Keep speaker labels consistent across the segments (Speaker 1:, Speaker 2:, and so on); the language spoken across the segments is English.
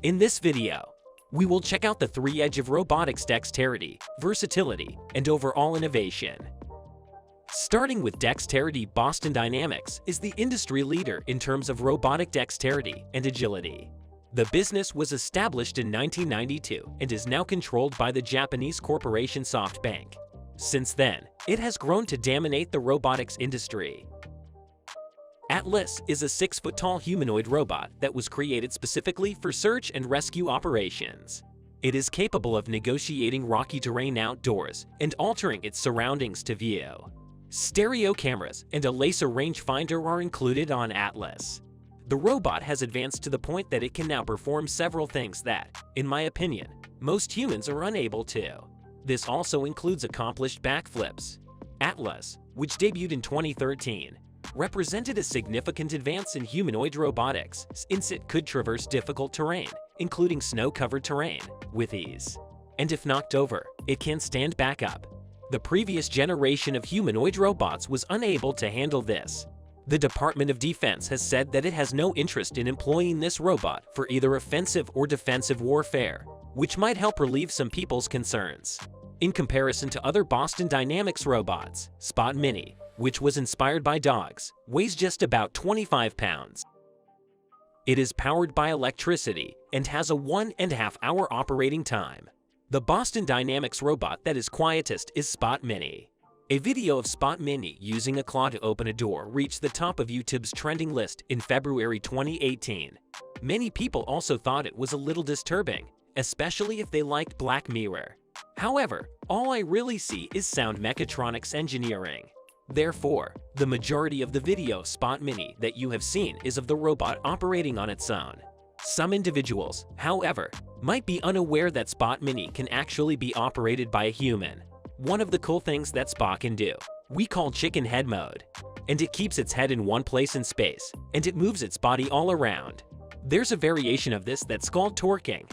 Speaker 1: In this video, we will check out the three edge of robotics: dexterity, versatility, and overall innovation. Starting with dexterity, Boston Dynamics is the industry leader in terms of robotic dexterity and agility. The business was established in 1992 and is now controlled by the Japanese corporation SoftBank. Since then, it has grown to dominate the robotics industry. Atlas is a 6-foot-tall humanoid robot that was created specifically for search and rescue operations. It is capable of negotiating rocky terrain outdoors and altering its surroundings to view. Stereo cameras and a laser rangefinder are included on Atlas. The robot has advanced to the point that it can now perform several things that, in my opinion, most humans are unable to. This also includes accomplished backflips. Atlas, which debuted in 2013, represented a significant advance in humanoid robotics since it could traverse difficult terrain, including snow-covered terrain, with ease. And if knocked over, it can stand back up. The previous generation of humanoid robots was unable to handle this. The Department of Defense has said that it has no interest in employing this robot for either offensive or defensive warfare, which might help relieve some people's concerns. In comparison to other Boston Dynamics robots, Spot Mini, which was inspired by dogs, weighs just about 25 pounds. It is powered by electricity and has a 1.5-hour operating time. The Boston Dynamics robot that is quietest is Spot Mini. A video of Spot Mini using a claw to open a door reached the top of YouTube's trending list in February 2018. Many people also thought it was a little disturbing, especially if they liked Black Mirror. However, all I really see is sound mechatronics engineering. Therefore, the majority of the video Spot Mini that you have seen is of the robot operating on its own. Some individuals, however, might be unaware that Spot Mini can actually be operated by a human. One of the cool things that Spot can do, we call chicken head mode. And it keeps its head in one place in space, and it moves its body all around. There's a variation of this that's called torquing.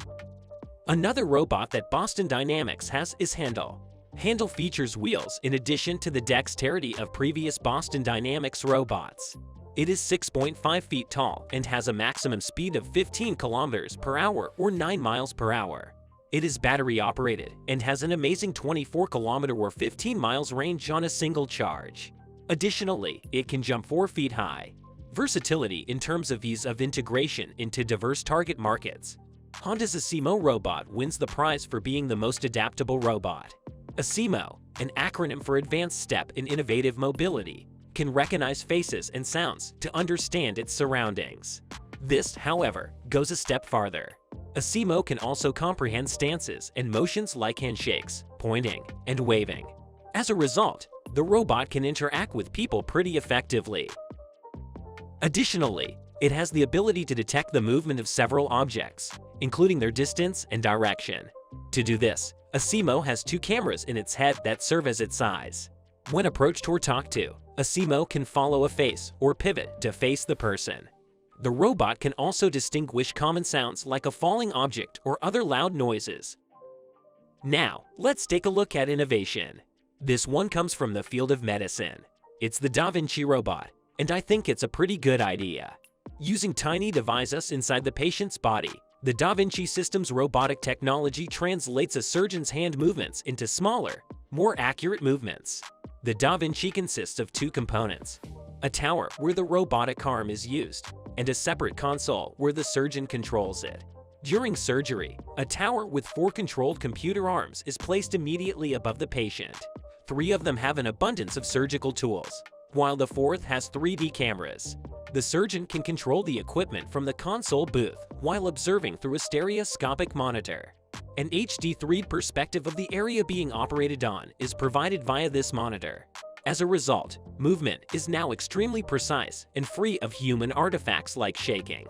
Speaker 1: Another robot that Boston Dynamics has is Handle. Handle features wheels in addition to the dexterity of previous Boston Dynamics robots. It is 6.5 feet tall and has a maximum speed of 15 kilometers per hour or 9 miles per hour. It is battery operated and has an amazing 24-kilometer or 15 miles range on a single charge. Additionally, it can jump 4 feet high. Versatility in terms of ease of integration into diverse target markets. Honda's Asimo robot wins the prize for being the most adaptable robot. Asimo, an acronym for Advanced Step in Innovative Mobility, can recognize faces and sounds to understand its surroundings. This, however, goes a step farther. Asimo can also comprehend stances and motions like handshakes, pointing, and waving. As a result, the robot can interact with people pretty effectively. Additionally, it has the ability to detect the movement of several objects, including their distance and direction. To do this, Asimo has 2 cameras in its head that serve as its eyes. When approached or talked to, Asimo can follow a face or pivot to face the person. The robot can also distinguish common sounds like a falling object or other loud noises. Now, let's take a look at innovation. This one comes from the field of medicine. It's the Da Vinci robot, and I think it's a pretty good idea. Using tiny devices inside the patient's body, the Da Vinci system's robotic technology translates a surgeon's hand movements into smaller, more accurate movements. The Da Vinci consists of 2 components: a tower where the robotic arm is used, and a separate console where the surgeon controls it. During surgery, a tower with 4 controlled computer arms is placed immediately above the patient. 3 of them have an abundance of surgical tools, while the 4th has 3D cameras. The surgeon can control the equipment from the console booth while observing through a stereoscopic monitor. An HD 3D perspective of the area being operated on is provided via this monitor. As a result, movement is now extremely precise and free of human artifacts like shaking.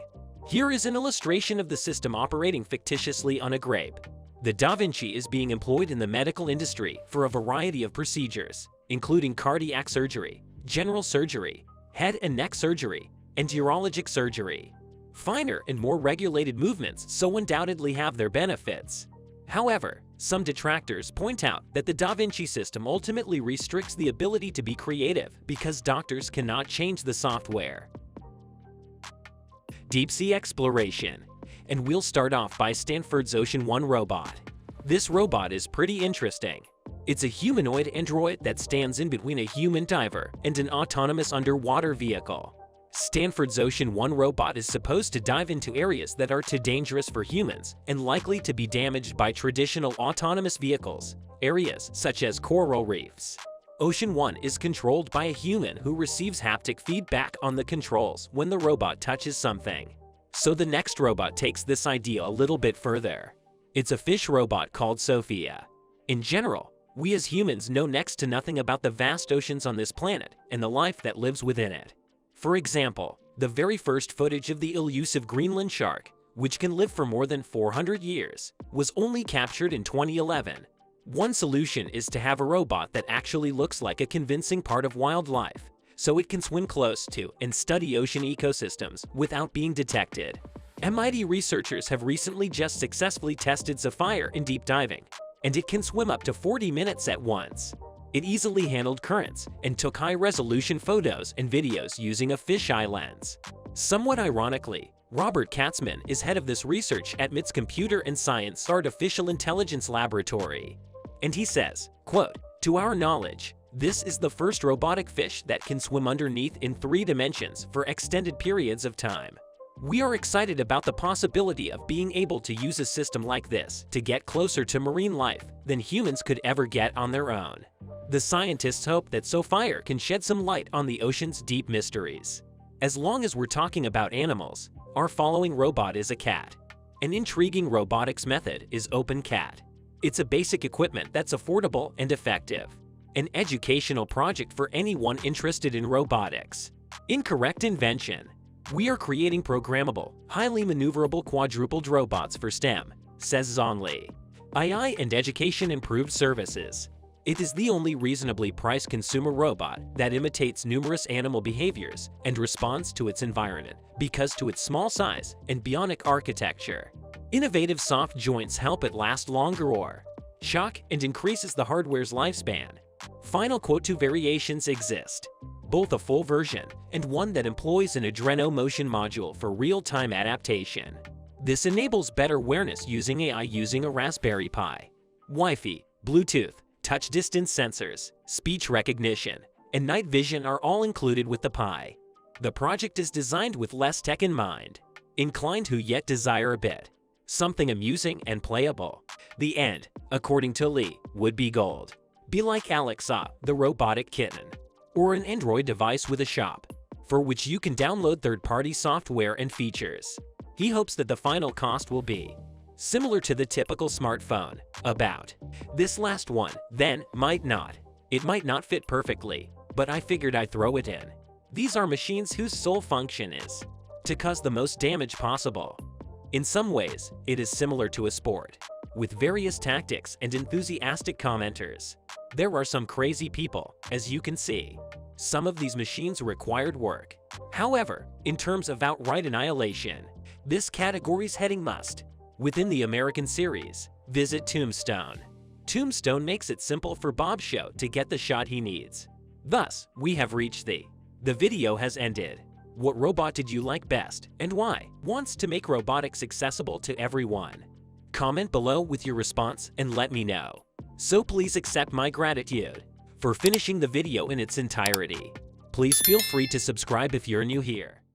Speaker 1: Here is an illustration of the system operating fictitiously on a grape. The Da Vinci is being employed in the medical industry for a variety of procedures, including cardiac surgery, general surgery, head and neck surgery, and urologic surgery. Finer and more regulated movements so undoubtedly have their benefits. However, some detractors point out that the Da Vinci system ultimately restricts the ability to be creative because doctors cannot change the software. Deep sea exploration. and we'll start off by Stanford's Ocean One robot. This robot is pretty interesting. It's a humanoid android that stands in between a human diver and an autonomous underwater vehicle. Stanford's Ocean One robot is supposed to dive into areas that are too dangerous for humans and likely to be damaged by traditional autonomous vehicles, areas such as coral reefs. Ocean One is controlled by a human who receives haptic feedback on the controls when the robot touches something. So the next robot takes this idea a little bit further. It's a fish robot called Sophia. In general, we as humans know next to nothing about the vast oceans on this planet and the life that lives within it. For example, the very first footage of the elusive Greenland shark, which can live for more than 400 years, was only captured in 2011. One solution is to have a robot that actually looks like a convincing part of wildlife, so it can swim close to and study ocean ecosystems without being detected. MIT researchers have recently just successfully tested Zephyr in deep diving, and it can swim up to 40 minutes at once. It easily handled currents and took high-resolution photos and videos using a fisheye lens. Somewhat ironically, Robert Katzman is head of this research at MIT's Computer and Science Artificial Intelligence Laboratory. And he says, quote, "To our knowledge, this is the first robotic fish that can swim underneath in 3 dimensions for extended periods of time. We are excited about the possibility of being able to use a system like this to get closer to marine life than humans could ever get on their own." The scientists hope that Sophia can shed some light on the ocean's deep mysteries. As long as we're talking about animals, our following robot is a cat. An intriguing robotics method is OpenCat. It's a basic equipment that's affordable and effective. An educational project for anyone interested in robotics. Incorrect invention. We are creating programmable, highly maneuverable quadrupled robots for STEM, says Zhongli. AI and Education Improved Services. It is the only reasonably priced consumer robot that imitates numerous animal behaviors and responds to its environment because to its small size and bionic architecture. Innovative soft joints help it last longer or shock and increases the hardware's lifespan. Final quote: 2 variations exist, both a full version and one that employs an Adreno motion module for real-time adaptation. This enables better awareness using AI using a Raspberry Pi. Wi-Fi, Bluetooth, touch distance sensors, speech recognition, and night vision are all included with the Pi. The project is designed with less tech in mind. Inclined who yet desire a bit something amusing and playable. The end, according to Lee, would be gold. Be like Alexa, the robotic kitten, or an Android device with a shop, for which you can download third-party software and features. He hopes that the final cost will be similar to the typical smartphone. About this last one, then, might not. It might not fit perfectly, but I figured I'd throw it in. These are machines whose sole function is to cause the most damage possible. In some ways, it is similar to a sport, with various tactics and enthusiastic commenters. There are some crazy people, as you can see. Some of these machines required work. However, in terms of outright annihilation, this category's heading must. Within the American series, visit Tombstone. Tombstone makes it simple for Bob Show to get the shot he needs. Thus, we have reached the video has ended. What robot did you like best and why? Wants to make robotics accessible to everyone. Comment below with your response and let me know. So please accept my gratitude for finishing the video in its entirety. Please feel free to subscribe if you're new here.